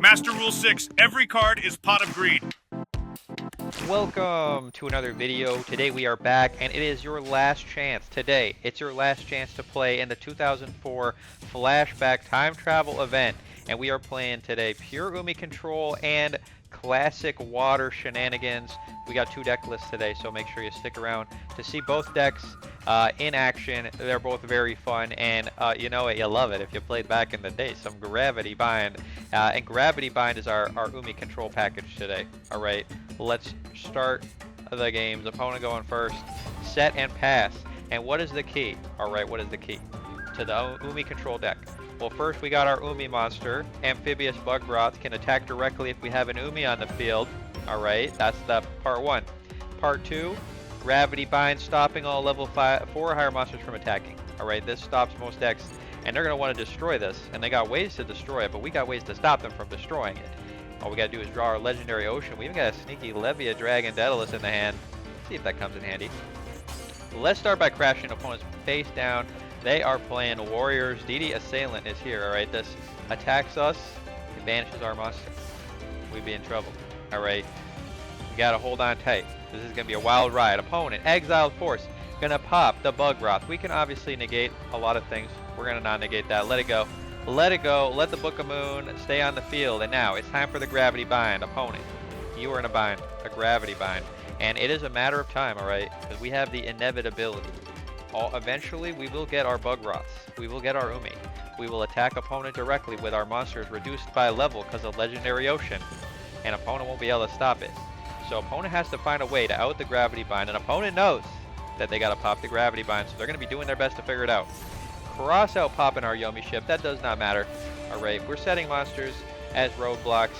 Master Rule 6, every card is Pot of Greed. Welcome to another video. Today we are back and it is your last chance. Today, it's your last chance to play in the 2004 Flashback Time Travel event. And we are playing today pure Umi control and classic water shenanigans. We got two deck lists today, so make sure you stick around to see both decks in action. They're both very fun, and you know it, you love it if you played back in the day. Some Gravity Bind, and Gravity Bind is our Umi control package today. All right, let's start the games. Opponent going first. Set and pass. And what is the key? All right, what is the key to the Umi control deck? Well, first we got our Umi monster. Amphibious Bugroth can attack directly if we have an Umi on the field. All right, that's the part one. Part two, Gravity Bind, stopping all level 4 or higher monsters from attacking. All right, this stops most decks, and they're going to want to destroy this. And they got ways to destroy it, but we got ways to stop them from destroying it. All we got to do is draw our Legendary Ocean. We even got a sneaky Levia Dragon Daedalus in the hand. Let's see if that comes in handy. Let's start by crashing opponents face down. They are playing Warriors. DD Assailant is here, alright? This attacks us, it banishes our monster. We'd be in trouble. Alright, we gotta hold on tight. This is gonna be a wild ride. Opponent, Exiled Force, gonna pop the Bugroth. We can obviously negate a lot of things. We're gonna not negate that. Let it go. Let it go. Let the Book of Moon stay on the field. And now it's time for the Gravity Bind. Opponent, you are in a bind, a Gravity Bind. And it is a matter of time, alright? Because we have the inevitability. Eventually, we will get our Bugroths. We will get our Umi. We will attack opponent directly with our monsters reduced by level because of Legendary Ocean. And opponent won't be able to stop it. So opponent has to find a way to out the Gravity Bind. And opponent knows that they got to pop the Gravity Bind. So they're going to be doing their best to figure it out. Cross out popping our Yomi ship. That does not matter. Alright, we're setting monsters as roadblocks.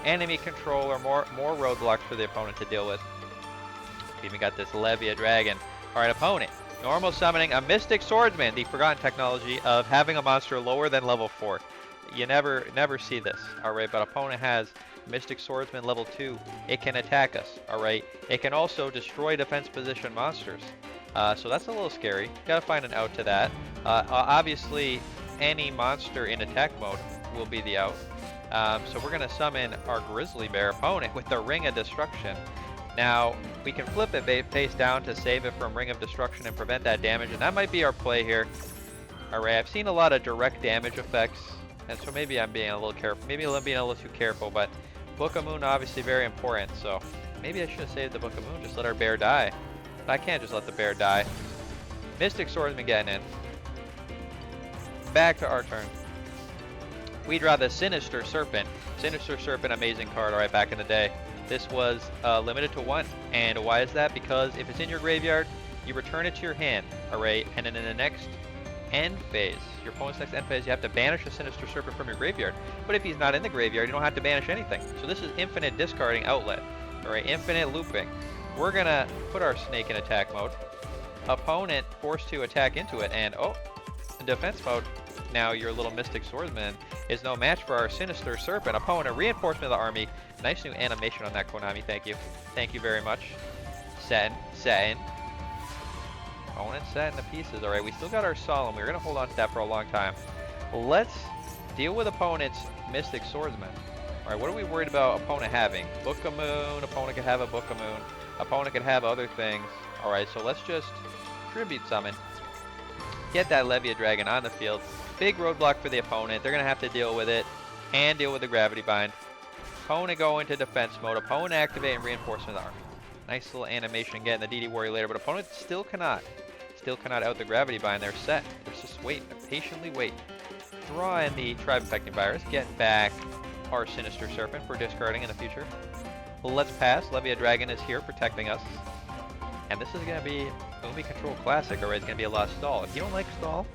Enemy control or more roadblocks for the opponent to deal with. We even got this Levia Dragon. Alright, opponent. Normal summoning a Mystic Swordsman, the forgotten technology of having a monster lower than level 4. You never see this, alright, but opponent has Mystic Swordsman level 2. It can attack us, alright. It can also destroy defense position monsters. So that's a little scary. Gotta find an out to that. Obviously, any monster in attack mode will be the out. So we're gonna summon our Grizzly Bear opponent with the Ring of Destruction. Now, we can flip it face down to save it from Ring of Destruction and prevent that damage, and that might be our play here. Alright, I've seen a lot of direct damage effects, and so maybe I'm being a little careful. Maybe I'm being a little too careful, but Book of Moon obviously very important, so maybe I should have saved the Book of Moon, just let our bear die. But I can't just let the bear die. Mystic Swordsman getting in. Back to our turn. We draw the Sinister Serpent. Sinister Serpent, amazing card, alright, back in the day. This was limited to 1, and why is that? Because if it's in your graveyard, you return it to your hand, alright, and then in the next end phase, your opponent's next end phase, you have to banish a Sinister Serpent from your graveyard. But if he's not in the graveyard, you don't have to banish anything. So this is infinite discarding outlet, alright, infinite looping. We're gonna put our snake in attack mode. Opponent forced to attack into it, and oh, in defense mode. Now your little Mystic Swordsman is no match for our Sinister Serpent. Opponent, reinforcement of the army. Nice new animation on that, Konami. Thank you. Thank you very much. Setting. Opponent setting the pieces. Alright, we still got our Solemn. We're going to hold on to that for a long time. Let's deal with opponent's Mystic Swordsman. Alright, what are we worried about opponent having? Book of Moon. Opponent could have a Book of Moon. Opponent could have other things. Alright, so let's just Tribute Summon. Get that Levia Dragon on the field. Big roadblock for the opponent. They're going to have to deal with it and deal with the Gravity Bind. Opponent go into defense mode. Opponent activate and reinforcement of the army. Nice little animation getting the DD Warrior later, but opponent still cannot out the Gravity Bind. They're set. Let's just wait. Patiently wait. Draw in the Tribe Infecting Virus. Get back our Sinister Serpent for discarding in the future. Let's pass. Levia Dragon is here protecting us. And this is going to be Umi Control Classic, or it's going to be a lot of stall. If you don't like stall,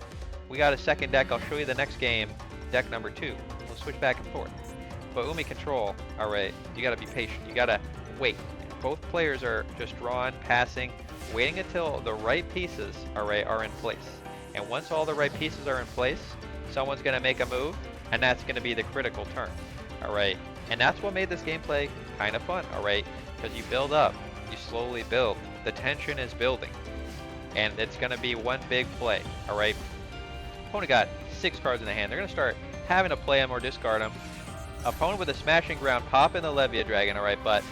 we got a second deck. I'll show you the next game, deck number 2. We'll switch back and forth. But Umi Control, alright, you got to be patient. You got to wait. Both players are just drawing, passing, waiting until the right pieces, alright, are in place. And once all the right pieces are in place, someone's going to make a move, and that's going to be the critical turn, alright. And that's what made this gameplay kind of fun, alright, because you build up, you slowly build. The tension is building, and it's going to be one big play, alright. Opponent got 6 cards in the hand. They're going to start having to play them or discard them. Opponent with a Smashing Ground, pop in the Levia Dragon, alright, but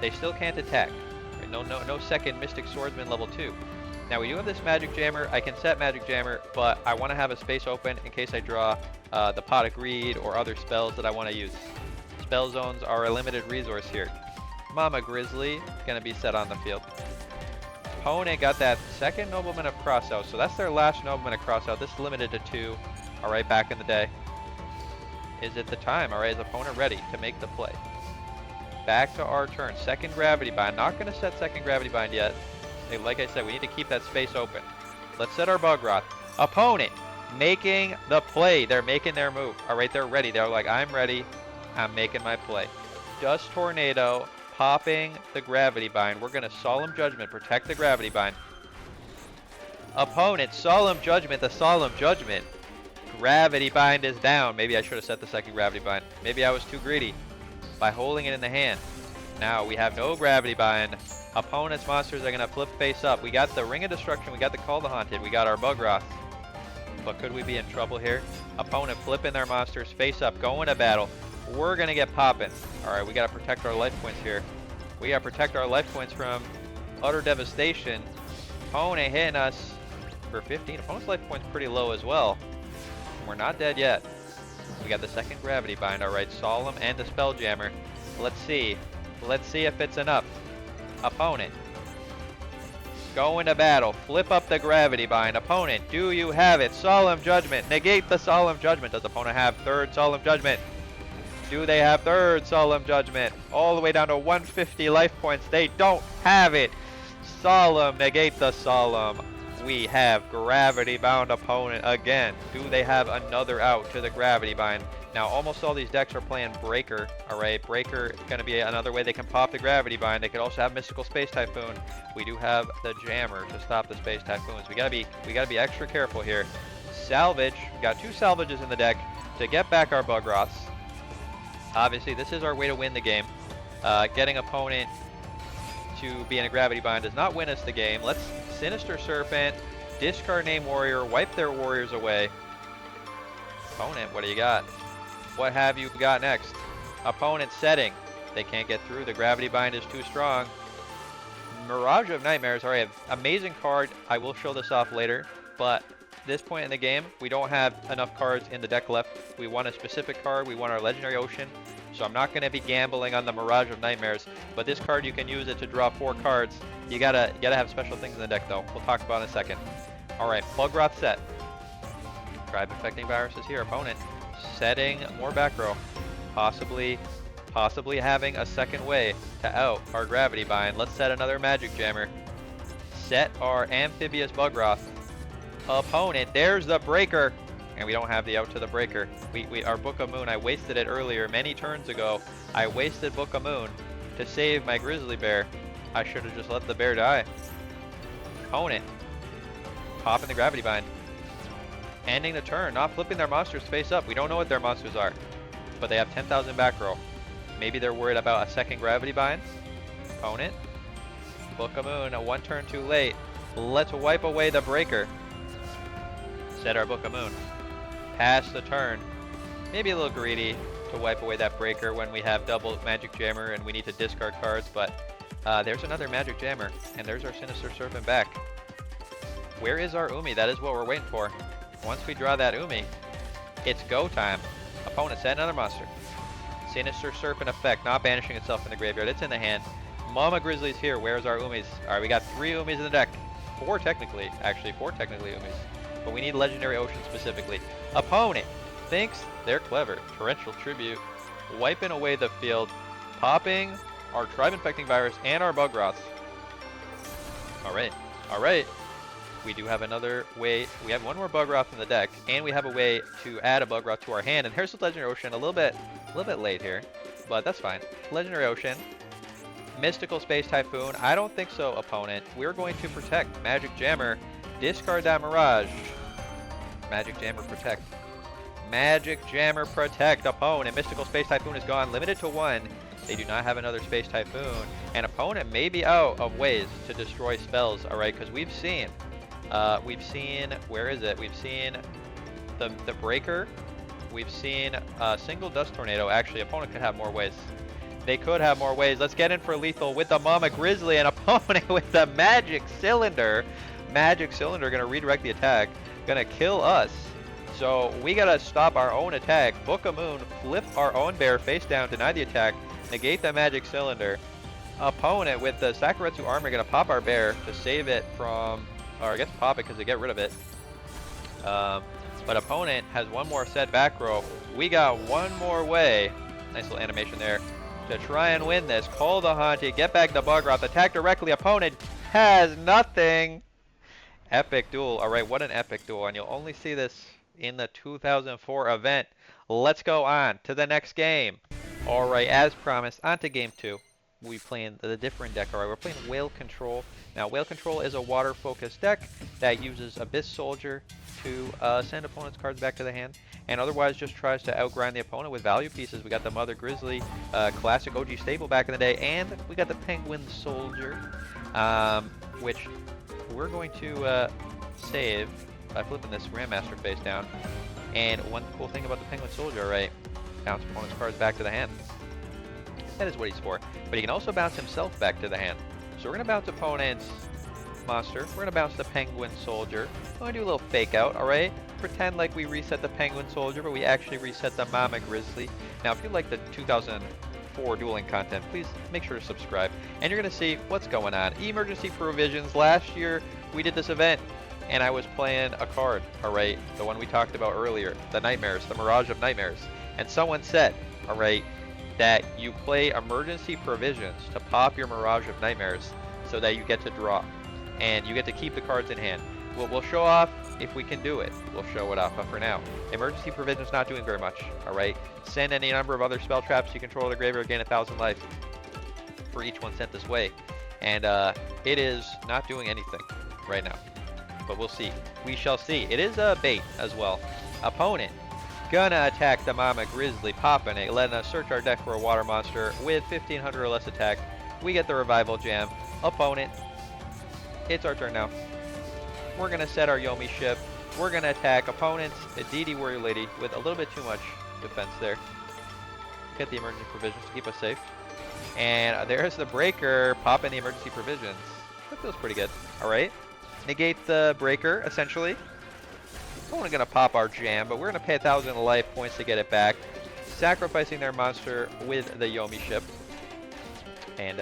they still can't attack. Right? No second Mystic Swordsman level 2. Now we do have this Magic Jammer. I can set Magic Jammer, but I want to have a space open in case I draw the Pot of Greed or other spells that I want to use. Spell zones are a limited resource here. Mama Grizzly gonna be set on the field. Opponent got that second Nobleman of Crossout, so that's their last Nobleman of Crossout. This is limited to 2. Alright, back in the day. Is it the time? Alright, is opponent ready to make the play? Back to our turn. Second Gravity Bind. Not gonna set second Gravity Bind yet. Like I said, we need to keep that space open. Let's set our Bugroth. Opponent making the play. They're making their move. Alright, they're ready. They're like, I'm ready. I'm making my play. Dust Tornado, popping the Gravity Bind. We're going to Solemn Judgment, protect the Gravity Bind. Opponent, Solemn Judgment, the Solemn Judgment. Gravity Bind is down. Maybe I should have set the second Gravity Bind. Maybe I was too greedy by holding it in the hand. Now we have no Gravity Bind. Opponent's monsters are going to flip face up. We got the Ring of Destruction. We got the Call the Haunted. We got our Bugroth. But could we be in trouble here? Opponent flipping their monsters face up, going to battle. We're going to get popping. Alright, we got to protect our life points here. We got to protect our life points from utter devastation. Opponent hitting us for 15. Opponent's life points pretty low as well. We're not dead yet. We got the second Gravity Bind. Alright, Solemn and the Spelljammer. Let's see. Let's see if it's enough. Opponent. Going to battle. Flip up the Gravity Bind. Opponent, do you have it? Solemn Judgment. Negate the Solemn Judgment. Does opponent have third Solemn Judgment? Do they have third Solemn Judgment? All the way down to 150 life points. They don't have it. Solemn. Negate the Solemn. We have Gravity Bound opponent again. Do they have another out to the Gravity Bind? Now, almost all these decks are playing Breaker. Alright, Breaker is going to be another way they can pop the Gravity Bind. They could also have Mystical Space Typhoon. We do have the Jammer to stop the Space Typhoons. We gotta be extra careful here. Salvage. We got 2 salvages in the deck to get back our Bugroths. Obviously, this is our way to win the game. Getting opponent to be in a Gravity Bind does not win us the game. Let's Sinister Serpent, discard Name Warrior, wipe their warriors away. Opponent, what do you got? What have you got next? Opponent setting. They can't get through. The Gravity Bind is too strong. Mirage of Nightmares. Alright, amazing card. I will show this off later. But this point in the game, we don't have enough cards in the deck left. We want a specific card. We want our Legendary Ocean. So I'm not going to be gambling on the Mirage of Nightmares. But this card, you can use it to draw 4 cards. You gotta have special things in the deck, though. We'll talk about it in a second. Alright, Bugroth set. Tribe Infecting Virus is here. Opponent setting more back row. Possibly having a second way to out our Gravity Bind. Let's set another Magic Jammer. Set our Amphibious Bugroth. Opponent, there's the Breaker. And we don't have the out to the Breaker. Our Book of Moon, I wasted it earlier, many turns ago. I wasted Book of Moon to save my Grizzly Bear. I should have just let the bear die. Opponent, popping the Gravity Bind. Ending the turn, not flipping their monsters face up. We don't know what their monsters are, but they have 10,000 back row. Maybe they're worried about a second Gravity Bind. Opponent, Book of Moon, 1 turn too late. Let's wipe away the Breaker. Set our Book of Moon. Pass the turn. Maybe a little greedy to wipe away that Breaker when we have double Magic Jammer and we need to discard cards, but there's another Magic Jammer, and there's our Sinister Serpent back. Where is our Umi? That is what we're waiting for. Once we draw that Umi, it's go time. Opponent, set another monster. Sinister Serpent effect, not banishing itself in the graveyard. It's in the hand. Mama Grizzly's here. Where's our Umis? Alright, we got 3 Umis in the deck. 4 technically Umis. But we need Legendary Ocean specifically. Opponent thinks they're clever. Torrential Tribute. Wiping away the field. Popping our Tribe Infecting Virus and our Bugroths. Alright. We do have another way. We have 1 more Bugroth in the deck, and we have a way to add a Bugroth to our hand. And here's the Legendary Ocean, a little bit late here, but that's fine. Legendary Ocean, Mystical Space Typhoon. I don't think so, opponent. We're going to protect Magic Jammer. Discard that Mirage. Magic Jammer protect. Magic Jammer protect. Opponent, Mystical Space Typhoon is gone. Limited to 1. They do not have another Space Typhoon. And opponent may be out of ways to destroy spells. Alright, because we've seen, where is it? We've seen the Breaker We've seen a single dust tornado. Actually, opponent could have more ways. They could have more ways. Let's get in for lethal with the Mama Grizzly and opponent with the Magic Cylinder. Magic Cylinder gonna redirect the attack. Gonna kill us. So we gotta stop our own attack. Book a Moon, flip our own bear face down, deny the attack, negate the Magic Cylinder. Opponent with the Sakuretsu armor gonna pop our bear to save it from, or I guess pop it because they get rid of it. But opponent has one more set back row. We got one more way. Nice little animation there to try and win this. Call the Haunted, get back the Bugroth, attack directly. Opponent has nothing. Epic duel. All right, what an epic duel, and you'll only see this in the 2004 event. Let's go on to the next game. All right, as promised, on to game 2. We playing the different deck. All right, we're playing Whale Control. Now, Whale Control is a water-focused deck that uses Abyss Soldier to send opponent's cards back to the hand, and otherwise just tries to outgrind the opponent with value pieces. We got the Mother Grizzly, classic OG staple back in the day, and we got the Penguin Soldier, which we're going to save by flipping this Grandmaster face down. And one cool thing about the Penguin Soldier, right, bounce opponent's cards back to the hand. That is what he's for. But he can also bounce himself back to the hand. So we're going to bounce opponent's monster. We're going to bounce the Penguin Soldier. We're going to do a little fake out, alright? Pretend like we reset the Penguin Soldier, but we actually reset the Mama Grizzly. Now, if you like the 2004 dueling content, please make sure to subscribe. And you're going to see what's going on. Emergency provisions. Last year, we did this event, and I was playing a card, alright? The one we talked about earlier. The Nightmares, the Mirage of Nightmares. And someone said, alright, that you play emergency provisions to pop your Mirage of Nightmares so that you get to draw. And you get to keep the cards in hand. We'll show off if we can do it. We'll show it off, but for now, emergency provision's not doing very much, alright? Send any number of other spell traps you control to the graveyard, gain 1,000 life for each one sent this way. And it is not doing anything right now. But we'll see. We shall see. It is a bait as well. Opponent gonna attack the Mama Grizzly, popping it, letting us search our deck for a water monster with 1,500 or less attack. We get the Revival Jam. Opponent, it's our turn now. We're gonna set our Yomi ship. We're gonna attack opponent's DD Warrior Lady with a little bit too much defense there. Get the emergency provisions to keep us safe. And there's the breaker, popping the emergency provisions. That feels pretty good. Alright. Negate the breaker, essentially. Opponent gonna pop our jam, but we're gonna pay 1,000 life points to get it back, sacrificing their monster with the Yomi ship. And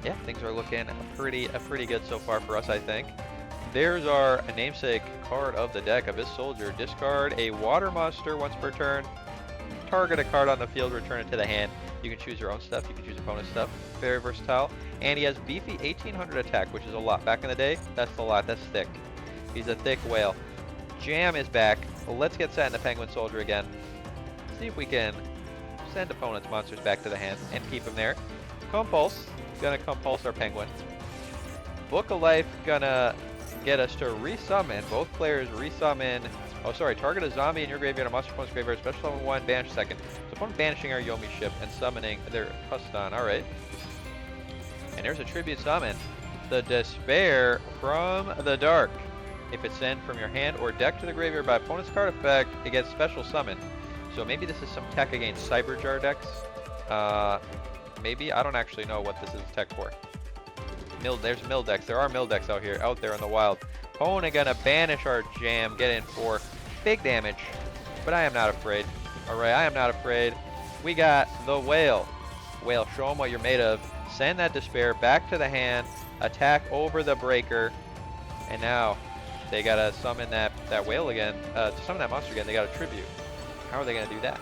yeah, things are looking pretty good so far for us, I think. There's our namesake card of the deck, Abyss Soldier. Discard a water monster once per turn. Target a card on the field, return it to the hand. You can choose your own stuff, you can choose opponent's stuff. Very versatile. And he has beefy 1,800 attack, which is a lot. Back in the day, that's a lot. That's thick. He's a thick whale. Jam is back. Let's get set in the Penguin Soldier again. See if we can send opponent's monsters back to the hand and keep them there. Compulse. Gonna compulse our Penguin. Book of Life gonna get us to resummon. Both players resummon. Oh, sorry. Target a zombie in your graveyard, a monster opponent's graveyard. Special summon 1, banish 2nd. So opponent banishing our Yomi ship and summoning their Custon. Alright. And there's a tribute summon. The Despair from the Dark. If it's sent from your hand or deck to the graveyard by opponent's card effect, it gets special summon. So maybe this is some tech against Cyberjar decks. Maybe. I don't actually know what this is tech for. There's mill decks. There are mill decks out there in the wild. Opponent gonna banish our jam, get in for big damage. But I am not afraid. Alright, I am not afraid. We got the Whale. Whale, show them what you're made of. Send that Despair back to the hand. Attack over the breaker. And now they gotta summon that whale again. To summon that monster again, they got a tribute. How are they gonna do that?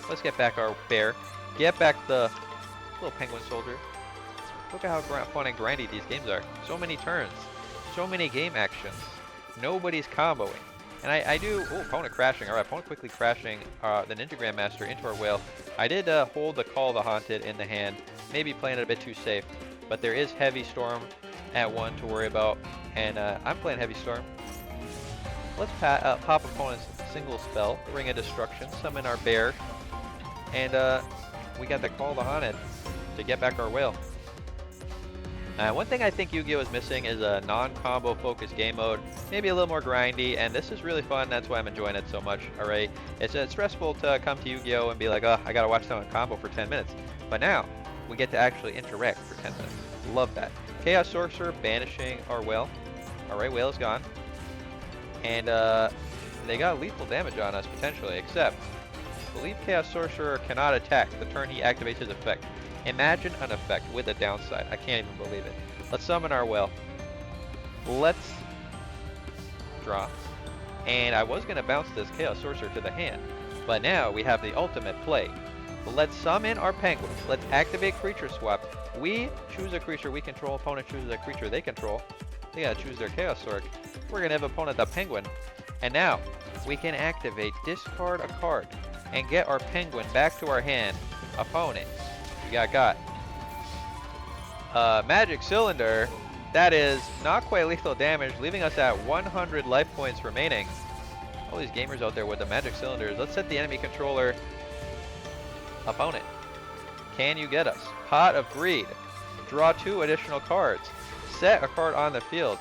Let's get back our bear. Get back the little Penguin Soldier. Look at how fun and grindy these games are. So many turns. So many game actions. Nobody's comboing. And I do... Oh, opponent crashing. Alright, opponent quickly crashing the Ninja Grandmaster into our whale. I did hold the Call the Haunted in the hand. Maybe playing it a bit too safe. But there is Heavy Storm at 1 to worry about. And I'm playing Heavy Storm. Let's pop opponent's single spell. Ring of Destruction. Summon our bear. And we got the Call the Haunted to get back our whale. One thing I think Yu-Gi-Oh is missing is a non-combo focused game mode, maybe a little more grindy, and this is really fun. That's why I'm enjoying it so much. All right, it's stressful to come to Yu-Gi-Oh and be like, oh, I gotta watch someone combo for 10 minutes, but now we get to actually interact for 10 minutes. Love that. Chaos Sorcerer banishing our whale. All right, whale is gone, and they got lethal damage on us potentially. Except, I believe Chaos Sorcerer cannot attack the turn he activates his effect. Imagine an effect with a downside. I can't even believe it. Let's summon our whale. Let's draw. And I was going to bounce this Chaos Sorcerer to the hand, but now we have the ultimate play. Let's summon our penguin. Let's activate creature swap. We choose a creature we control. Opponent chooses a creature they control. They gotta choose their Chaos Sorc. We're going to have opponent the penguin. And now we can activate, discard a card, and get our penguin back to our hand. Opponent. Got Magic Cylinder. That is not quite lethal damage, leaving us at 100 life points remaining. All these gamers out there with the Magic Cylinders. Let's set the enemy controller. Opponent, can you get us? Pot of Greed. Draw 2 additional cards. Set a card on the field.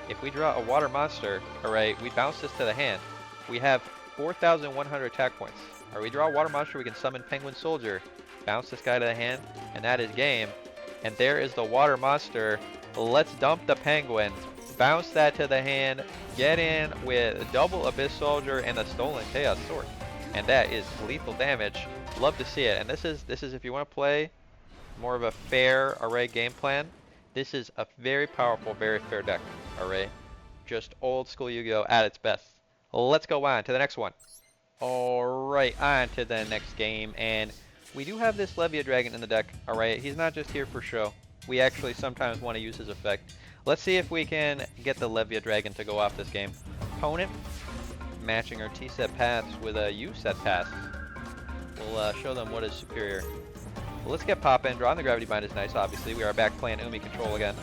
If we draw a water monster, alright, we bounce this to the hand. We have 4,100 attack points. Or we draw a water monster, we can summon Penguin Soldier. Bounce this guy to the hand, and that is game. And there is the water monster. Let's dump the penguin, bounce that to the hand, get in with double Abyss Soldier and the stolen Chaos Sword, and that is lethal damage. Love to see it. And this is if you want to play more of a fair array game plan. This is a very powerful, very fair deck array. Just old school Yu-Gi-Oh at its best. Let's go on to the next one. All right, on to the next game, and we do have this Levia Dragon in the deck, alright? He's not just here for show. We actually sometimes want to use his effect. Let's see if we can get the Levia Dragon to go off this game. Opponent, matching our T-set paths with a U-set path. We'll show them what is superior. Well, let's get poppin'. Drawing the Gravity Bind is nice, obviously. We are back playing Umi Control again.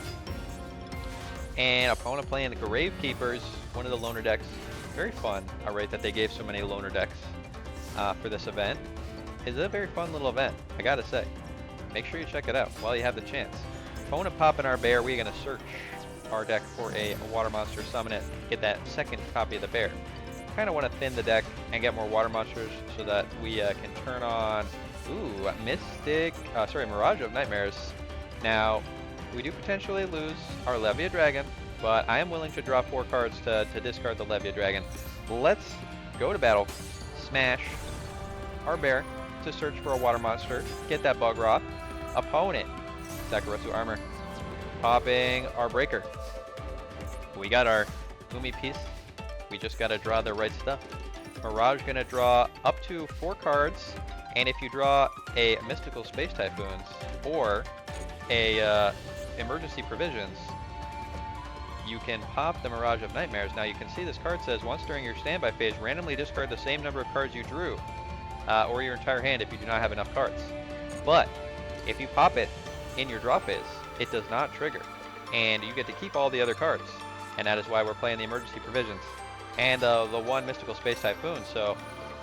And opponent playing the Gravekeepers, one of the loner decks. Very fun, alright, that they gave so many loner decks for this event. It's a very fun little event, I gotta say. Make sure you check it out while you have the chance. Opponent popping our bear, we're gonna search our deck for a water monster, summon it, get that second copy of the bear. Kind of want to thin the deck and get more water monsters so that we can turn on, Mirage of Nightmares. Now, we do potentially lose our Levia Dragon, but I am willing to draw 4 cards to discard the Levia Dragon. Let's go to battle, smash our bear to search for a water monster, get that Bugroth. Opponent, Sakarosu Armor, popping our breaker. We got our Umi piece. We just gotta draw the right stuff. Mirage gonna draw up to 4 cards, and if you draw a Mystical Space Typhoons or a Emergency Provisions, you can pop the Mirage of Nightmares. Now you can see this card says, once during your standby phase, randomly discard the same number of cards you drew, or your entire hand if you do not have enough cards. But if you pop it in your draw phase, it does not trigger, and you get to keep all the other cards. And that is why we're playing the Emergency Provisions and the one Mystical Space Typhoon. So,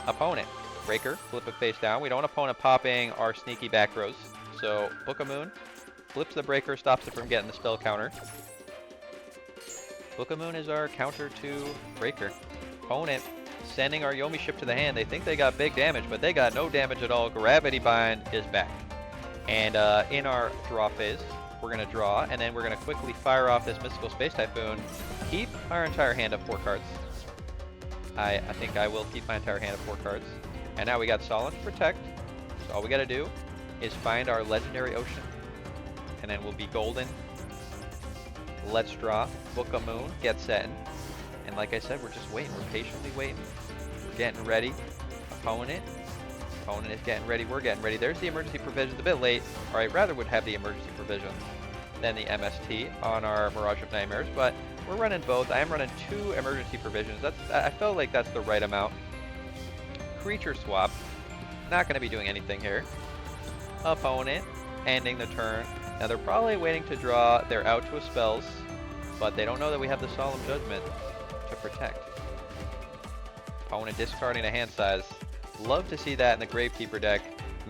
opponent, breaker, flip it face down. We don't want opponent popping our sneaky back rows. So, Book of Moon, flips the breaker, stops it from getting the spell counter. Book of Moon is our counter to breaker. Opponent sending our Yomi ship to the hand. They think they got big damage, but they got no damage at all. Gravity Bind is back. And in our draw phase, we're going to draw, and then we're going to quickly fire off this Mystical Space Typhoon. Keep our entire hand of 4 cards. I think I will keep my entire hand of 4 cards. And now we got Solemn Protect. So all we got to do is find our Legendary Ocean. And then we'll be golden. Let's draw. Book of Moon, get set. And like I said, we're just waiting. We're patiently waiting. We're getting ready. Opponent is getting ready. We're getting ready. There's the Emergency Provisions. A bit late. Alright, rather would have the Emergency Provisions than the MST on our Mirage of Nightmares. But we're running both. I am running 2 Emergency Provisions. I felt like that's the right amount. Creature Swap. Not going to be doing anything here. Opponent ending the turn. Now they're probably waiting to draw their out to spells, but they don't know that we have the Solemn Judgment to protect. Opponent discarding a hand size. Love to see that in the Gravekeeper deck.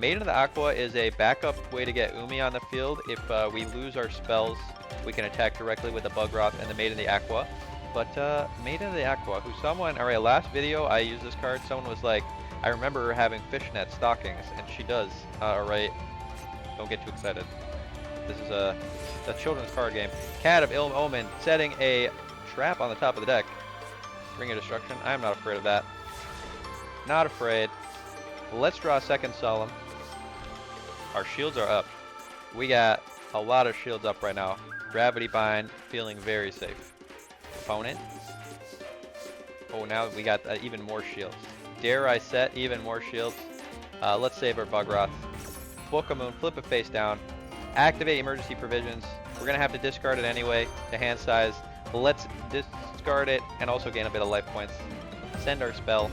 Maiden of the Aqua is a backup way to get Umi on the field. If we lose our spells, we can attack directly with the Bugroth and the Maiden of the Aqua. But Maiden of the Aqua, who someone, alright, last video I used this card, someone was like, I remember her having fishnet stockings, and she does. Alright, don't get too excited. This is a children's card game. Cat of Ill Omen, setting a trap on the top of the deck. Ring of Destruction, I am not afraid of that. Not afraid. Let's draw a second Solemn. Our shields are up. We got a lot of shields up right now. Gravity Bind, feeling very safe. Opponent. Oh, now we got even more shields. Dare I set even more shields? Let's save our Bugroth. Book a Moon, flip it face down. Activate emergency provisions. We're going to have to discard it anyway. The hand size. Let's discard it and also gain a bit of life points. Send our spell.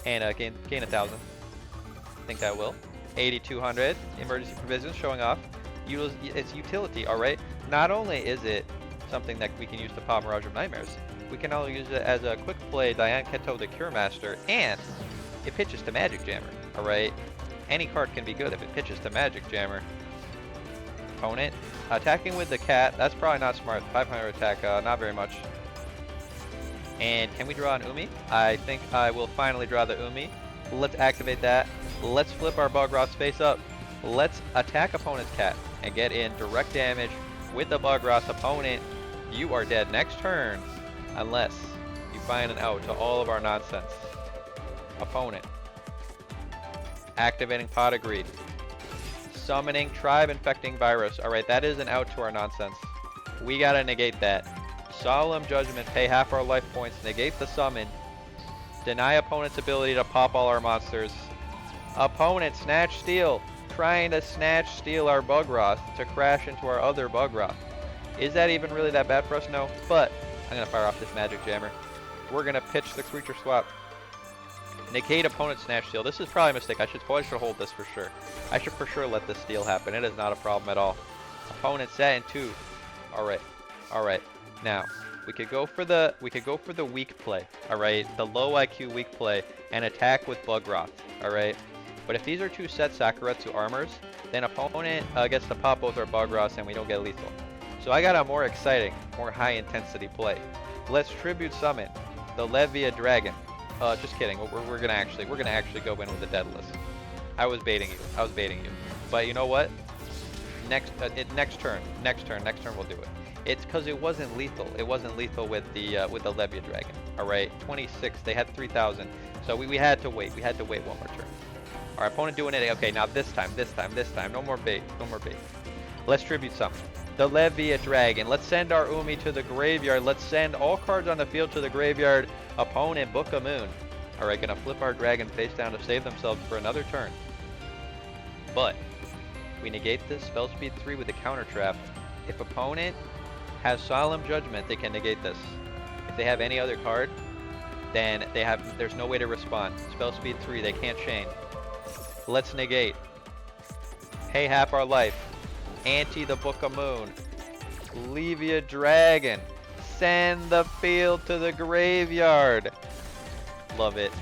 And gain 1,000. I think that will. 8,200. Emergency provisions showing off. Its utility, alright? Not only is it something that we can use to pop Mirage of Nightmares, we can also use it as a quick play Diane Keto the Cure Master, and it pitches to Magic Jammer, alright? Any card can be good if it pitches to Magic Jammer. Opponent. Attacking with the cat, that's probably not smart. 500 attack, not very much. And can we draw an Umi? I think I will finally draw the Umi. Let's activate that. Let's flip our Bugroth face up. Let's attack opponent's cat and get in direct damage with the Bugroth. Opponent, you are dead next turn unless you find an out to all of our nonsense. Opponent. Activating Pot of Greed. Summoning Tribe Infecting Virus. Alright, that is an out to our nonsense. We gotta negate that. Solemn Judgment, pay half our life points, negate the summon. Deny opponent's ability to pop all our monsters. Opponent, Snatch Steal. Trying to Snatch Steal our Bugroth to crash into our other Bugroth. Is that even really that bad for us? No. But I'm going to fire off this Magic Jammer. We're going to pitch the creature swap. Negate opponent Snatch Steal. This is probably a mistake. I should hold this for sure. I should for sure let this steal happen. It is not a problem at all. Opponent set in 2. Alright. Alright. Now, we could go for the weak play, alright? The low IQ weak play and attack with Bugroth, alright? But if these are 2 set Sakuretsu armors, then opponent gets to pop both our Bugroths and we don't get lethal. So I got a more exciting, more high intensity play. Let's tribute summon the Levia Dragon. Just kidding. We're gonna actually go in with the Deadlist. I was baiting you. But you know what? Next turn we'll do it. It's because it wasn't lethal. It wasn't lethal with the Levia Dragon. All right, 26. They had 3,000, so we had to wait. We had to wait one more turn. Our opponent doing it. Okay, now this time. No more bait. Let's tribute summon the Levia Dragon. Let's send our Umi to the graveyard. Let's send all cards on the field to the graveyard. Opponent, Book a Moon. All right, gonna flip our dragon face down to save themselves for another turn. But we negate this spell speed 3 with the counter trap. If opponent has Solemn Judgment, they can negate this. If they have any other card, then there's no way to respond. Spell speed 3, they can't chain. Let's negate. Pay half our life. Ante the Book of Moon. Levia Dragon. Send the field to the graveyard. Love it.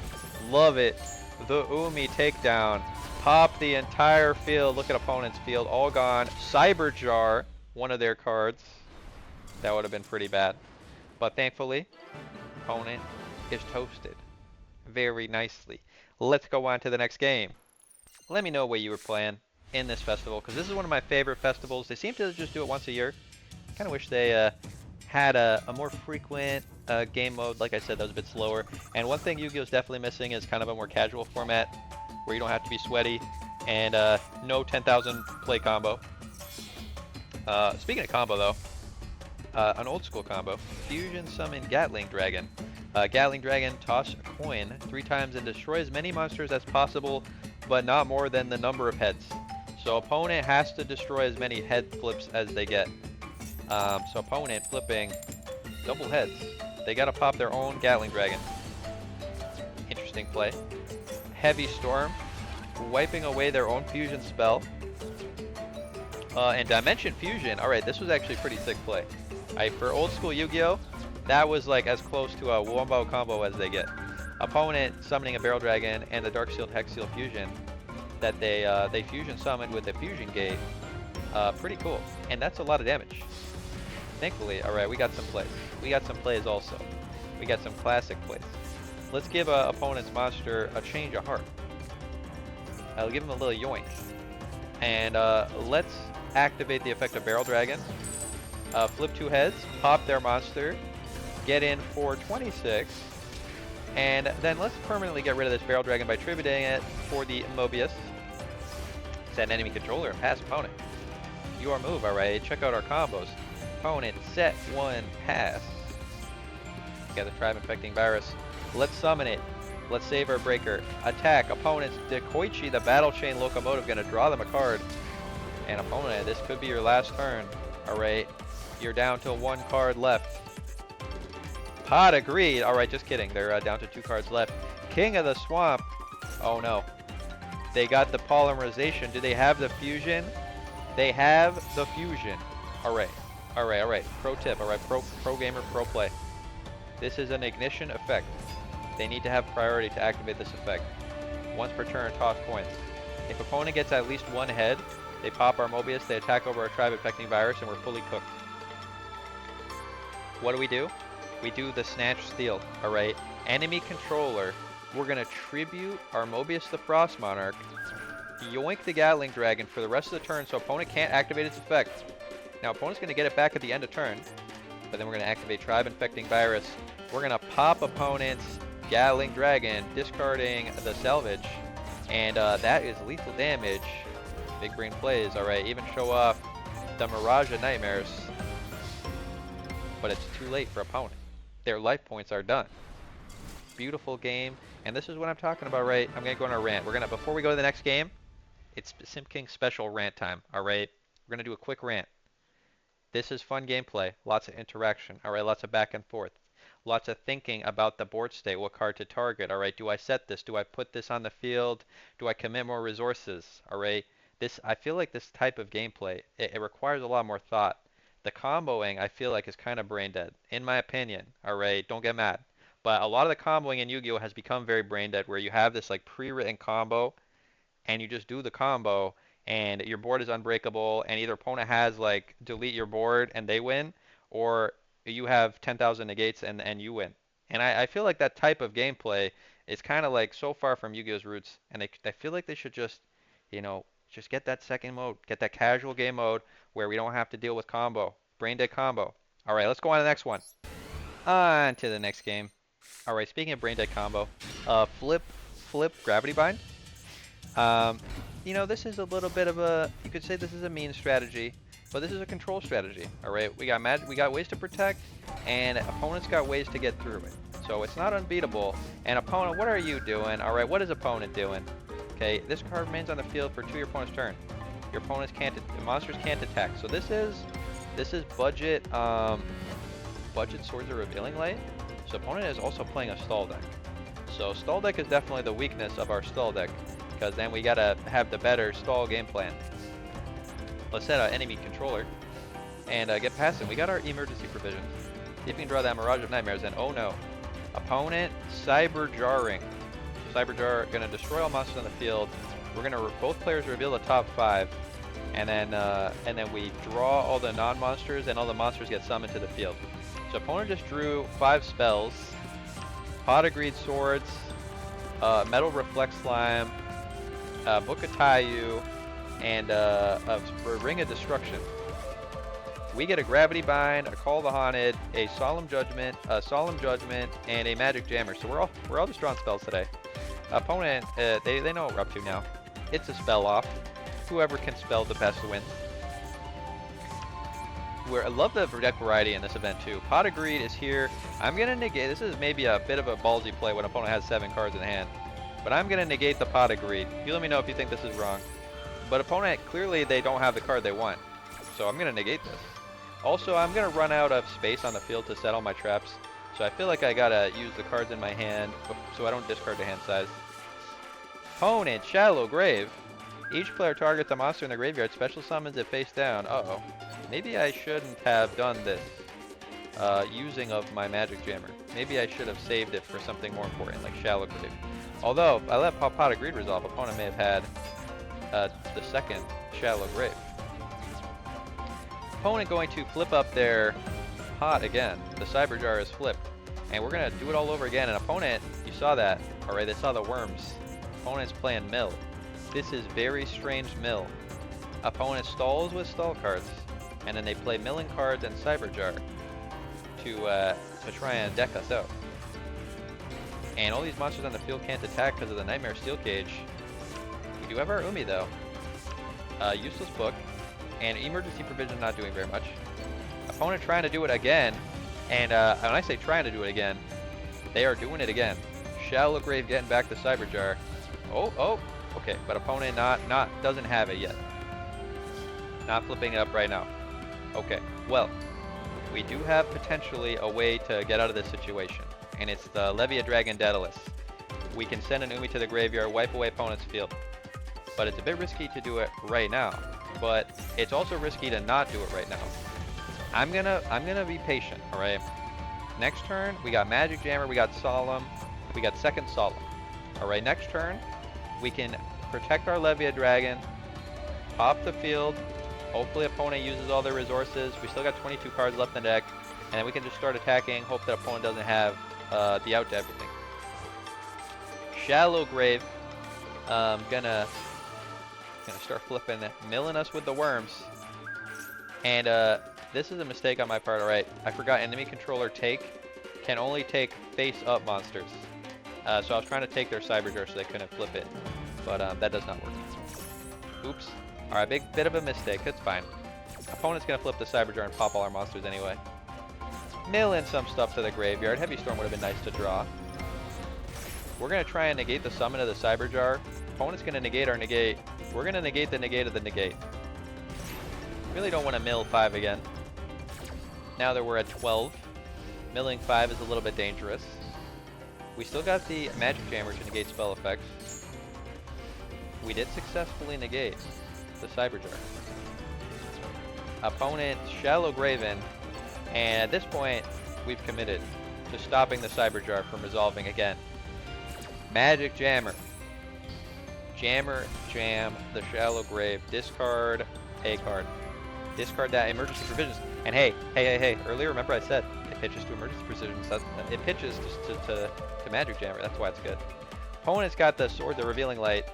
The Umi takedown. Pop the entire field. Look at opponent's field, all gone. Cyber Jar, one of their cards. That would have been pretty bad. But thankfully, opponent is toasted very nicely. Let's go on to the next game. Let me know what you were playing in this festival, because this is one of my favorite festivals. They seem to just do it once a year. Kind of wish they had a more frequent game mode. Like I said, that was a bit slower. And one thing Yu-Gi-Oh is definitely missing is kind of a more casual format where you don't have to be sweaty and no 10,000 play combo. Speaking of combo though, an old school combo. Fusion Summon Gatling Dragon. Gatling Dragon, toss a coin 3 times and destroy as many monsters as possible, but not more than the number of heads. So opponent has to destroy as many head flips as they get. So opponent flipping double heads. They gotta pop their own Gatling Dragon. Interesting play. Heavy Storm, wiping away their own fusion spell. And Dimension Fusion. Alright, this was actually pretty sick play. For old school Yu-Gi-Oh, that was like as close to a wombo combo as they get. Opponent summoning a Barrel Dragon and the Dark Sealed Hex Seal Fusion. that they fusion summoned with a fusion gate. Pretty cool, and that's a lot of damage. Thankfully, all right, we got some plays. We got some plays also. We got some classic plays. Let's give opponent's monster a change of heart. I'll give him a little yoink. And let's activate the effect of Barrel Dragon. Flip 2 heads, pop their monster, get in for 26, and then let's permanently get rid of this Barrel Dragon by tributing it for the Mobius. Set an enemy controller and pass opponent. Your move, alright. Check out our combos. Opponent, set 1, pass. Got the Tribe Infecting Virus. Let's summon it. Let's save our breaker. Attack. Opponent's Dekoichi, the Battle Chain Locomotive, gonna draw them a card. And opponent, this could be your last turn. Alright. You're down to 1 card left. Pot of Greed. Alright, just kidding. They're down to 2 cards left. King of the Swamp. Oh no. They got the polymerization. Do they have the fusion? They have the fusion. Alright. Alright. Pro tip. Alright, pro gamer, pro play. This is an ignition effect. They need to have priority to activate this effect. Once per turn, toss coins. If opponent gets at least 1 head, they pop our Mobius, they attack over our Tribe Infecting Virus, and we're fully cooked. What do? We do the Snatch Steal, alright? Enemy controller, we're gonna tribute our Mobius the Frost Monarch, yoink the Gatling Dragon for the rest of the turn so opponent can't activate its effect. Now opponent's gonna get it back at the end of turn, but then we're gonna activate Tribe Infecting Virus. We're gonna pop opponent's Gatling Dragon, discarding the Salvage, and that is lethal damage. Big brain plays, alright, even show off the Mirage of Nightmares, but it's too late for opponent. Their life points are done. Beautiful game, and this is what I'm talking about, right? I'm gonna go on a rant. Before we go to the next game, it's Simp King special rant time, alright? We're gonna do a quick rant. This is fun gameplay, lots of interaction, alright, lots of back and forth. Lots of thinking about the board state, what card to target, alright, do I set this, do I put this on the field, do I commit more resources, alright? I feel like this type of gameplay, it requires a lot more thought. The comboing, I feel like, is kind of brain dead, in my opinion, alright, don't get mad. But a lot of the comboing in Yu-Gi-Oh! Has become very brain dead, where you have this like pre-written combo, and you just do the combo, and your board is unbreakable, and either opponent has like delete your board and they win, or you have 10,000 negates and you win. And I feel like that type of gameplay is kind of like so far from Yu-Gi-Oh's roots, and I feel like they should just, just get that second mode, get that casual game mode where we don't have to deal with combo, brain dead combo. All right, let's go on to the next one. On to the next game. All right, speaking of brain dead combo, flip Gravity Bind. This is a little bit of you could say this is a mean strategy, but this is a control strategy. All right, we got magic, we got ways to protect, and opponents got ways to get through it. So it's not unbeatable. And opponent, what are you doing? All right, what is opponent doing? Okay, this card remains on the field for 2 your opponent's turn. Your opponents the monsters can't attack. So this is budget Swords of Revealing Light. So opponent is also playing a stall deck. So stall deck is definitely the weakness of our stall deck, because then we gotta have the better stall game plan. Let's set an enemy controller and get past him. We got our emergency provisions. See if we can draw that Mirage of Nightmares, and oh no. Opponent Cyber Jarring. Cyber Jar gonna destroy all monsters on the field. We're gonna both players reveal the top 5, and then we draw all the non-monsters, and all the monsters get summoned to the field. So opponent just drew 5 spells: Pot of Greed Swords, Metal Reflex Slime, Book of Taiyu, and a Ring of Destruction. We get a Gravity Bind, a Call the Haunted, a Solemn Judgment, and a Magic Jammer. So we're all just drawing spells today. Opponent, they know what we're up to now. It's a spell off. Whoever can spell the best wins. I love the deck variety in this event too. Pot of Greed is here. I'm gonna negate. This is maybe a bit of a ballsy play when opponent has 7 cards in hand, but I'm gonna negate the Pot of Greed. You let me know if you think this is wrong. But opponent, clearly they don't have the card they want, so I'm gonna negate this. Also, I'm gonna run out of space on the field to set all my traps, so I feel like I gotta use the cards in my hand so I don't discard the hand size. Opponent, Shallow Grave. Each player targets a monster in the graveyard, special summons it face down. Uh-oh. Maybe I shouldn't have done this using of my Magic Jammer. Maybe I should have saved it for something more important, like Shallow Grave. Although, I let Pot of Greed resolve, opponent may have had the second Shallow Grave. Opponent going to flip up their pot again. The Cyber Jar is flipped. And we're going to do it all over again. And opponent, you saw that. Alright, they saw the worms. Opponent's playing mill. This is very strange mill. Opponent stalls with stall cards. And then they play milling cards and Cyber Jar to try and deck us out. And all these monsters on the field can't attack because of the Nightmare Steel Cage. We do have our Umi though. Useless book. And emergency provision not doing very much. Opponent trying to do it again. And when I say trying to do it again, they are doing it again. Shallow Grave getting back the Cyber Jar. Oh, okay. But opponent doesn't have it yet. Not flipping it up right now. Okay, well, we do have potentially a way to get out of this situation. And it's the Levia Dragon Decklist. We can send an Umi to the graveyard, wipe away opponent's field. But it's a bit risky to do it right now. But it's also risky to not do it right now. I'm gonna be patient, alright? Next turn, we got Magic Jammer, we got Solemn, we got second Solemn. Alright, next turn, we can protect our Levia Dragon, pop the field, hopefully opponent uses all their resources, we still got 22 cards left in the deck, and then we can just start attacking, hope that opponent doesn't have the out to everything. Shallow Grave, gonna start flipping, milling us with the worms. And this is a mistake on my part, alright. I forgot enemy controller can only take face up monsters. So I was trying to take their Cyber Jar so they couldn't flip it. But that does not work. Oops. Alright, bit of a mistake. That's fine. Opponent's gonna flip the Cyber Jar and pop all our monsters anyway. Mill in some stuff to the graveyard. Heavy Storm would have been nice to draw. We're gonna try and negate the summon of the Cyber Jar. Opponent's gonna negate our negate. We're gonna negate the negate of the negate. Really don't want to mill 5 again. Now that we're at 12, milling 5 is a little bit dangerous. We still got the Magic Jammer to negate spell effects. We did successfully negate the Cyber Jar. Opponent Shallow Graven, and at this point, we've committed to stopping the Cyber Jar from resolving again. Magic Jammer. Jammer, jam, the Shallow Grave, discard a card. Discard that emergency provisions. And hey, earlier remember I said it pitches to emergency provisions. It pitches to Magic Jammer. That's why it's good. Opponent's got the Sword, the Revealing Light.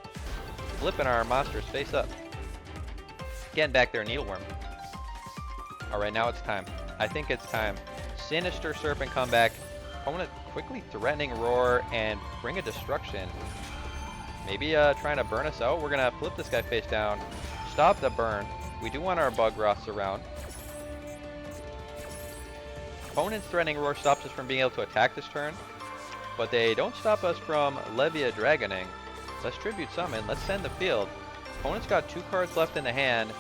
Flipping our monsters face up. Getting back their Needleworm. Alright, now it's time. I think it's time. Sinister Serpent comeback. Opponent quickly threatening Roar and bring a destruction. Maybe trying to burn us out. We're gonna flip this guy face down. Stop the burn. We do want our Bug Roths around. Opponent's threatening Roar stops us from being able to attack this turn. But they don't stop us from Levia Dragoning. Let's Tribute Summon. Let's send the field. Opponent's got 2 cards left in the hand.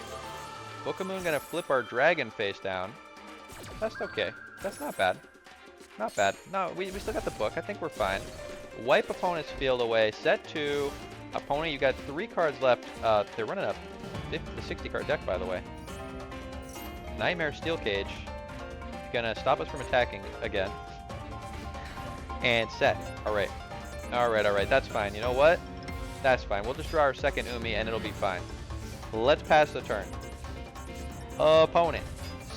Book of Moon gonna flip our dragon face down. That's okay. That's not bad. Not bad. No, we still got the book. I think we're fine. Wipe opponent's field away. Set 2. Opponent, you got 3 cards left. They're running up the 60 card deck, by the way. Nightmare Steel Cage. Gonna stop us from attacking again. And set. Alright. Alright. That's fine. You know what? That's fine. We'll just draw our second Umi and it'll be fine. Let's pass the turn. Opponent.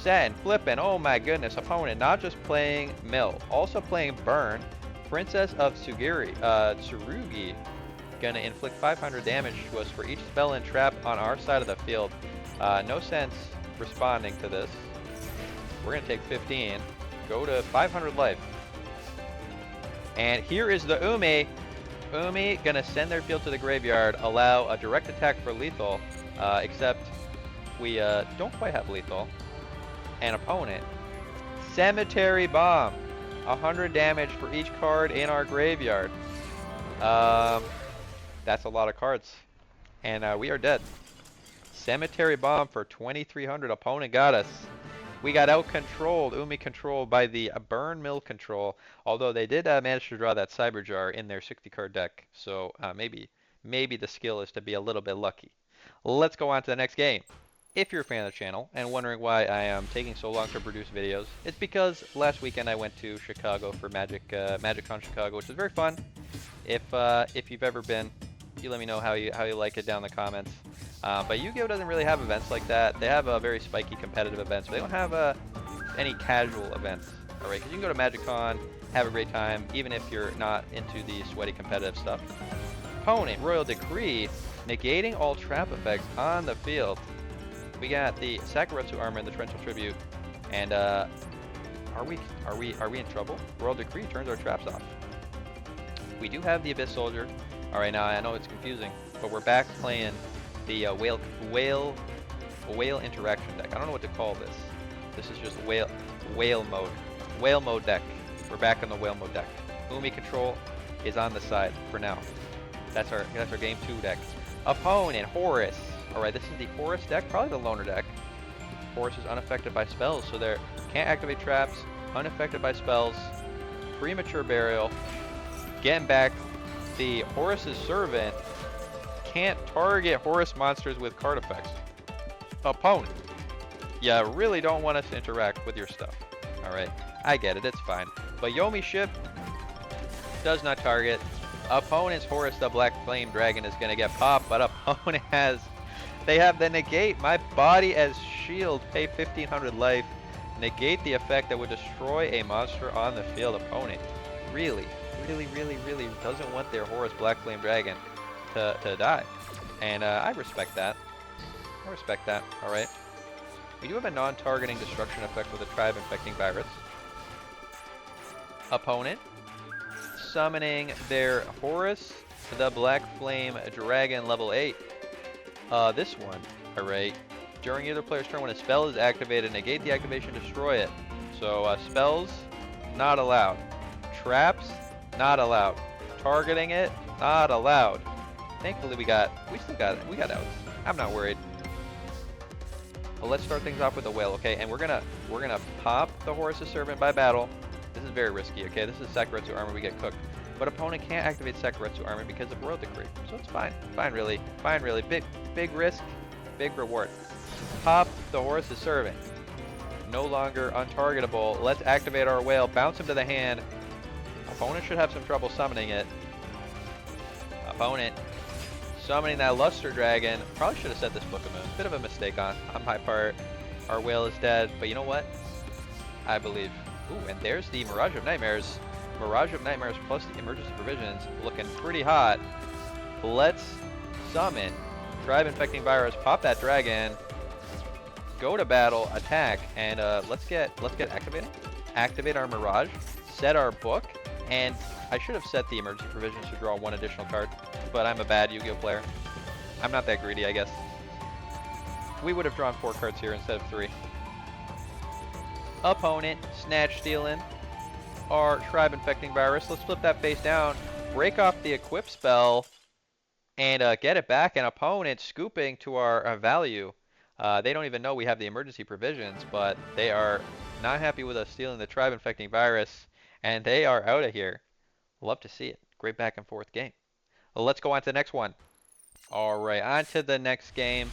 Send. Flipping. Oh my goodness. Opponent not just playing Mill. Also playing Burn. Princess of Tsurugi. Gonna inflict 500 damage to us for each spell and trap on our side of the field. No sense responding to this. We're gonna take 15. Go to 500 life. And here is the Umi. Umi gonna send their field to the graveyard. Allow a direct attack for lethal. Except we don't quite have lethal. And opponent. Cemetery Bomb. 100 damage for each card in our graveyard. That's a lot of cards. And we are dead. Cemetery Bomb for 2,300. Opponent got us. We got out-controlled, Umi controlled by the Burn Mill control. Although they did manage to draw that Cyber Jar in their 60-card deck. So maybe the skill is to be a little bit lucky. Let's go on to the next game. If you're a fan of the channel and wondering why I am taking so long to produce videos, it's because last weekend I went to Chicago for MagicCon Chicago, which was very fun. If you've ever been, You let me know how you like it down in the comments. But Yu-Gi-Oh doesn't really have events like that. They have very spiky competitive events, but they don't have any casual events. All right, because you can go to MagicCon, have a great time, even if you're not into the sweaty competitive stuff. Opponent, Royal Decree, negating all trap effects on the field. We got the Sakuretsu armor and the Torrential Tribute, and are we in trouble? Royal Decree turns our traps off. We do have the Abyss Soldier. All right, now I know it's confusing, but we're back playing the whale interaction deck. I don't know what to call this. This is just whale mode deck. We're back on the whale mode deck. Umi control is on the side for now. That's our game 2 deck. Opponent, Horus. All right, this is the Horus deck, probably the loner deck. Horus is unaffected by spells, so they can't activate traps, unaffected by spells, premature burial, getting back the Horus's servant, can't target Horus monsters with card effects. Opponent, you really don't want us to interact with your stuff. All right, I get it, it's fine. But Yomi ship does not target. Opponent's Horus the Black Flame Dragon is gonna get popped, but opponent they have the negate my body as shield, pay 1500 life, negate the effect that would destroy a monster on the field. Opponent really doesn't want their Horus Black Flame Dragon to die, and I respect that. All right, we do have a non-targeting destruction effect with a tribe infecting virus. Opponent summoning their Horus the Black Flame Dragon level 8. This one, alright. During either player's turn, when a spell is activated, negate the activation, destroy it. So spells, not allowed. Traps, not allowed. Targeting it, not allowed. Thankfully we got outs. I'm not worried. Well, let's start things off with a whale, okay? And we're gonna pop the Horus's Servant by battle. This is very risky, okay? This is Sakuretsu armor, we get cooked. But opponent can't activate Sakuretsu armor because of Royal Decree. So it's fine. Fine really. Big risk, big reward. Pop the Horus's Servant. No longer untargetable. Let's activate our whale, bounce him to the hand. Opponent should have some trouble summoning it. Opponent summoning that Luster Dragon. Probably should have set this Book of Moons. Bit of a mistake on my part. Our whale is dead, but you know what? I believe. Ooh, and there's the Mirage of Nightmares. Mirage of Nightmares plus the Emergency Provisions looking pretty hot. Let's summon Tribe Infecting Virus, pop that dragon, go to battle, attack, and let's get activating. Activate our Mirage, set our book, and I should have set the Emergency Provisions to draw 1 additional card, but I'm a bad Yu-Gi-Oh player. I'm not that greedy, I guess. We would have drawn 4 cards here instead of 3. Opponent, Snatch Stealing our Tribe Infecting Virus. Let's flip that face down, break off the equip spell, and get it back. And opponent scooping to our value. They don't even know we have the Emergency Provisions, but they are not happy with us stealing the Tribe Infecting Virus, and they are out of here. Love to see it. Great back and forth game. Well, let's go on to the next one. All right, on to the next game.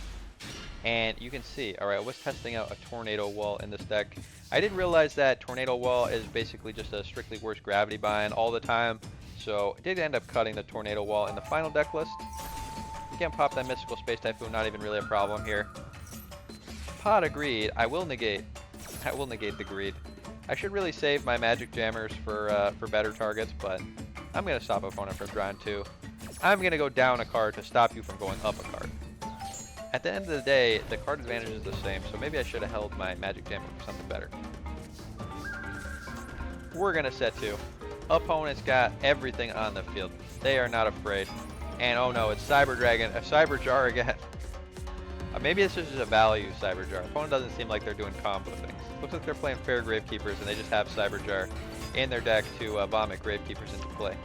And you can see, all right, I was testing out a Tornado Wall in this deck. I didn't realize that Tornado Wall is basically just a strictly worse gravity bind all the time. So I did end up cutting the Tornado Wall in the final deck list. You can pop that Mystical Space Typhoon, not even really a problem here. Pot of Greed, I will negate the Greed. I should really save my Magic Jammers for better targets, but I'm going to stop opponent from drawing 2. I'm going to go down a card to stop you from going up a card. At the end of the day, the card advantage is the same, so maybe I should have held my Magic Jammer for something better. We're going to set 2. Opponent's got everything on the field. They are not afraid. And oh no, it's Cyber Dragon, a Cyber Jar again. Maybe it's just a value Cyber Jar. Opponent doesn't seem like they're doing combo things. Looks like they're playing Fair Gravekeepers and they just have Cyber Jar in their deck to vomit Gravekeepers into play.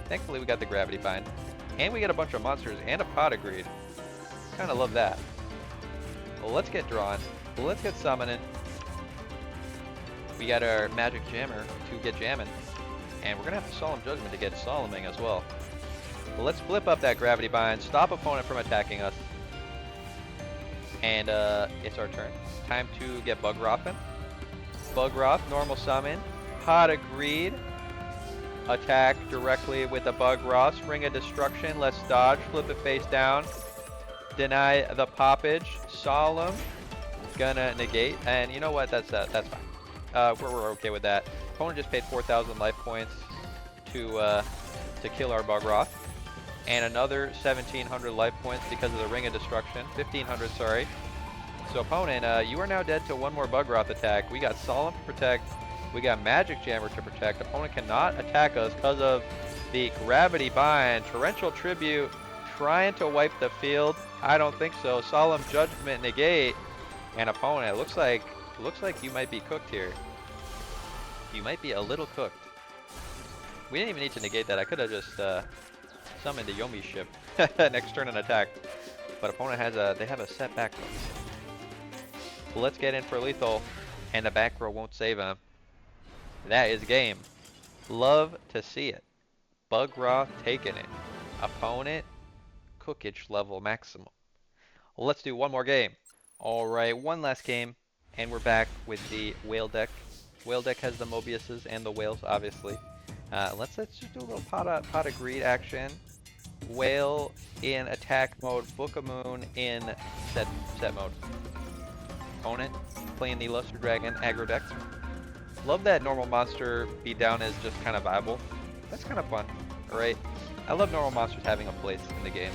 Thankfully we got the Gravity Bind. And we get a bunch of monsters and a Pot of Greed. Kind of love that. Well, let's get drawn. Let's get summoning. We got our Magic Jammer to get jamming. And we're going to have to Solemn Judgment to get Solemning as well. Let's flip up that Gravity Bind, stop opponent from attacking us. And it's our turn. Time to get Bugroth in. Bugroth, normal summon. Pot of Greed. attack directly with a Bug Ross. Ring of Destruction. Let's dodge. Flip it face down. Deny the poppage. Solemn. Gonna negate. And you know what? That's fine. We're okay with that. Opponent just paid 4,000 life points to kill our Bug Ross. And another 1,700 life points because of the Ring of Destruction. 1,500, sorry. So opponent, you are now dead to one more Bugroth attack. We got Solemn to protect. We got Magic Jammer to protect. Opponent cannot attack us because of the Gravity Bind. Torrential Tribute trying to wipe the field. I don't think so. Solemn Judgment negate. And opponent, looks like you might be cooked here. You might be a little cooked. We didn't even need to negate that. I could have just summoned the Yomi ship next turn and attacked. But opponent has they have a set back row. Let's get in for lethal, and the back row won't save him. That is game. Love to see it. Bugroth taking it. Opponent, cookage level maximum. Let's do one more game. Alright, one last game, and we're back with the whale deck. Whale deck has the Mobiuses and the whales, obviously. Let's just do a little pot of greed action. Whale in attack mode, Book of Moon in set mode. Opponent playing the Luster Dragon aggro deck. Love that normal monster beatdown is just kind of viable. That's kind of fun. Alright. I love normal monsters having a place in the game.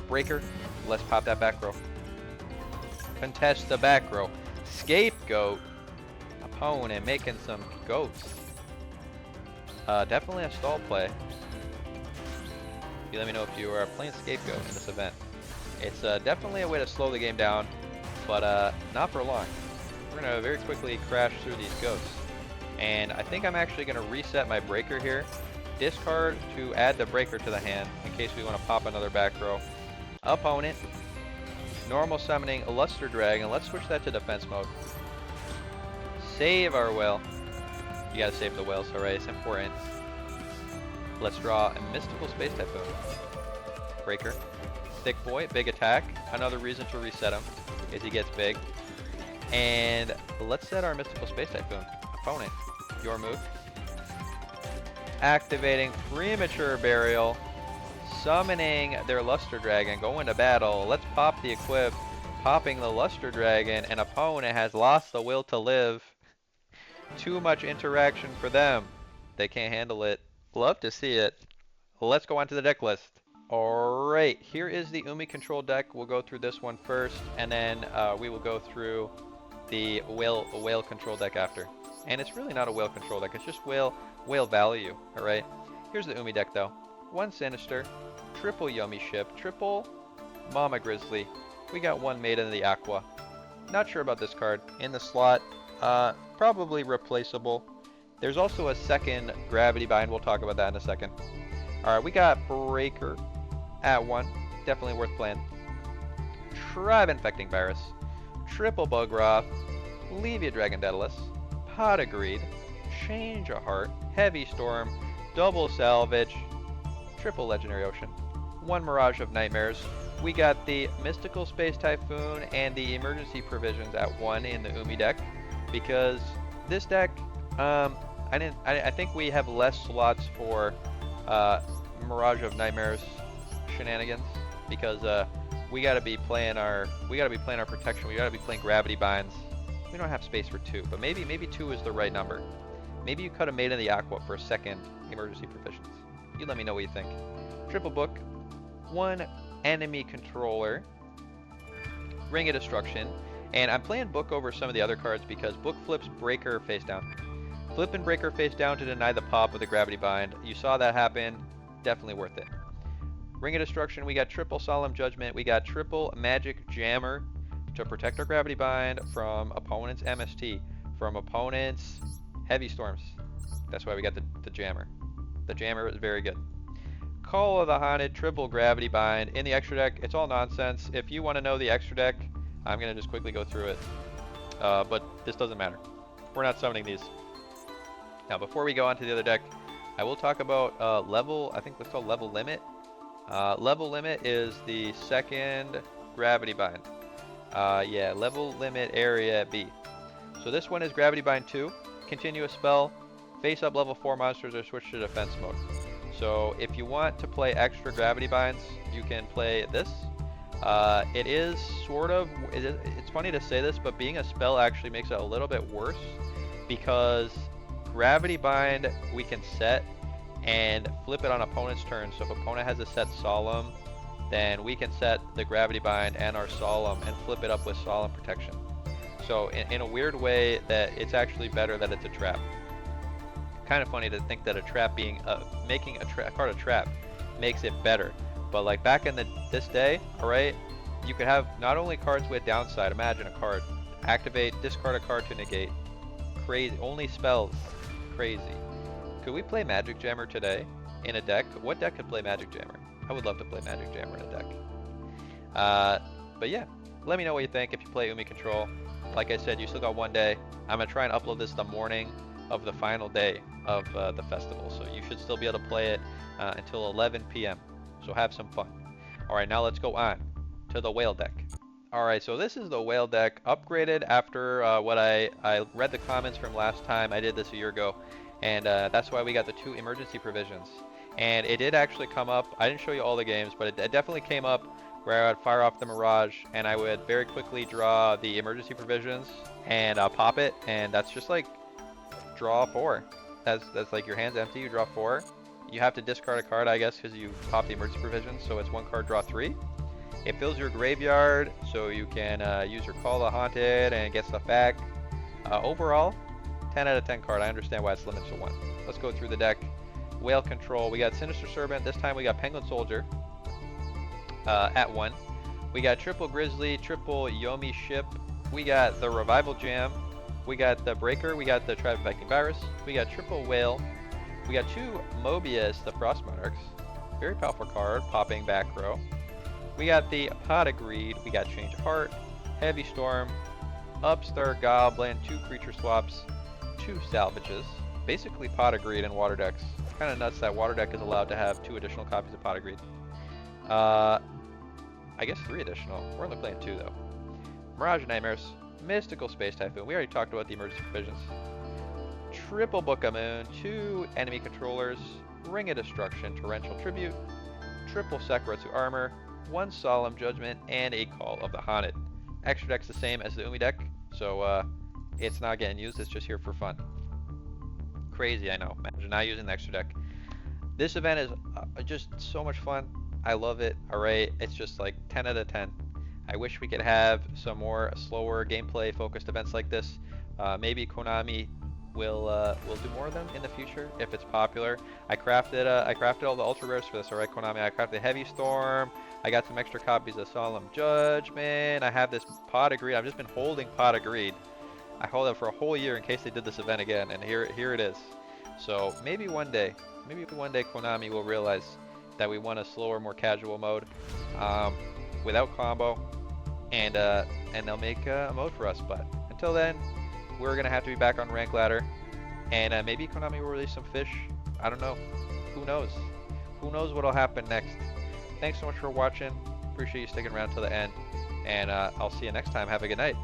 Breaker. Let's pop that back row. Contest the back row. Scapegoat. Opponent making some goats. Definitely a stall play. You let me know if you are playing Scapegoat in this event. It's definitely a way to slow the game down, but not for long. We're going to very quickly crash through these ghosts. And I think I'm actually going to reset my breaker here. Discard to add the breaker to the hand in case we want to pop another back row. Opponent. Normal summoning a Luster Dragon. Let's switch that to defense mode. Save our whale. You gotta save the whales, alright? It's important. Let's draw a Mystical Space Typhoon. Breaker. Thick Boy, big attack. Another reason to reset him is he gets big. And let's set our Mystical Space Typhoon. Opponent, your move. Activating Premature Burial. Summoning their Luster Dragon. Going to battle. Let's pop the equip. Popping the Luster Dragon. And opponent has lost the will to live. Too much interaction for them. They can't handle it. Love to see it. Let's go on to the deck list. Alright, here is the Umi control deck. We'll go through this one first, and then we will go through the whale control deck after. And it's really not a whale control deck, it's just whale value. Alright, here's the Umi deck though. One Sinister, triple Yomi ship, triple Mama Grizzly. We got one Maiden of the Aqua. Not sure about this card. In the slot, probably replaceable. There's also a second Gravity Bind. We'll talk about that in a second. Alright, we got Breaker at 1. Definitely worth playing. Tribe Infecting Virus. Triple Bugroth. Levia Dragon Daedalus. Pot of Greed. Change of Heart. Heavy Storm. Double Salvage. Triple Legendary Ocean. One Mirage of Nightmares. We got the Mystical Space Typhoon and the Emergency Provisions at 1 in the Umi deck. Because this deck, I think we have less slots for Mirage of Nightmares shenanigans because we gotta be playing our protection. We gotta be playing Gravity Binds. We don't have space for 2, but maybe 2 is the right number. Maybe you could have made in the Aqua for a second Emergency Provisions. You let me know what you think. Triple Book, 1 enemy controller, Ring of Destruction. And I'm playing Book over some of the other cards because Book flips Breaker face down. Flipping Breaker face down to deny the pop of the Gravity Bind. You saw that happen. Definitely worth it. Ring of Destruction, we got triple Solemn Judgment. We got triple Magic Jammer to protect our Gravity Bind from opponent's MST. From opponent's Heavy Storms. That's why we got the Jammer. The Jammer is very good. Call of the Haunted, triple Gravity Bind. In the extra deck, it's all nonsense. If you want to know the extra deck, I'm going to just quickly go through it. But this doesn't matter. We're not summoning these. Now, before we go on to the other deck, I will talk about level, I think that's called Level Limit. Level Limit is the second Gravity Bind. Yeah, Level Limit Area B. So this one is Gravity Bind 2. Continuous spell. face up level 4 monsters are switched to defense mode. So if you want to play extra gravity binds, you can play this. It is sort of, it's funny to say this, but being a spell actually makes it a little bit worse, because gravity bind we can set and flip it on opponent's turn. So if opponent has a set solemn, then we can set the gravity bind and our solemn and flip it up with solemn protection. So in a weird way, that it's actually better that it's a trap. Kind of funny to think that a trap being making a card a trap makes it better. But like back in this day, alright, you could have not only cards with downside. Imagine a card, activate, discard a card to negate. Crazy. Only spells. Crazy. Could we play Magic Jammer today in a deck? What deck could play Magic Jammer? I would love to play Magic Jammer in a deck. But yeah, let me know what you think if you play Umi Control. Like I said, you still got 1 day. I'm gonna try and upload this the morning of the final day of the festival, so you should still be able to play it until 11 p.m. So have some fun. Alright, now let's go on to the whale deck. Alright, so this is the whale deck upgraded after what I read the comments from last time. I did this a year ago, and that's why we got the 2 emergency provisions. And it did actually come up, I didn't show you all the games, but it definitely came up where I would fire off the Mirage and I would very quickly draw the emergency provisions and pop it, and that's just like draw 4. That's like your hand's empty, you draw 4. You have to discard a card, I guess, because you pop the emergency provisions, so it's 1 card, draw 3. It fills your graveyard, so you can use your Call the Haunted and get stuff back. Overall, 10 out of 10 card. I understand why it's limited to 1. Let's go through the deck. Whale Control. We got Sinister Serpent. This time we got Penguin Soldier at 1. We got triple Grizzly, triple Yomi Ship. We got the Revival Jam. We got the Breaker. We got the Tribe Viking Virus. We got triple Whale. We got 2 Mobius, the Frost Monarchs. Very powerful card, popping back row. We got the Pot of Greed. We got Change of Heart, Heavy Storm, Upstart Goblin, 2 creature swaps, 2 salvages. Basically Pot of Greed in water decks. Kind of nuts that water deck is allowed to have 2 additional copies of Pot of Greed. I guess 3 additional. We're only playing 2 though. Mirage Nightmares, Mystical Space Typhoon. We already talked about the emergency provisions. Triple Book of Moon, 2 enemy controllers, Ring of Destruction, Torrential Tribute, triple Sekretsu Armor, 1 Solemn Judgment, and a Call of the Haunted. Extra deck's the same as the Umi deck, so it's not getting used, it's just here for fun. Crazy, I know. Imagine not using the extra deck. This event is just so much fun. I love it. Alright, it's just like 10 out of 10. I wish we could have some more slower gameplay focused events like this. Maybe Konami will do more of them in the future if it's popular. I crafted all the ultra rares for this. Alright, Konami. I crafted Heavy Storm. I got some extra copies of Solemn Judgment. I have this Pot of Greed. I've just been holding Pot of Greed. I hold it for a whole year in case they did this event again, and here it is. So maybe one day Konami will realize that we want a slower, more casual mode without combo, and they'll make a mode for us. But until then, we're gonna have to be back on rank ladder, and maybe Konami will release some fish. I don't know. Who knows? Who knows what'll happen next? Thanks so much for watching. Appreciate you sticking around till the end, and I'll see you next time. Have a good night.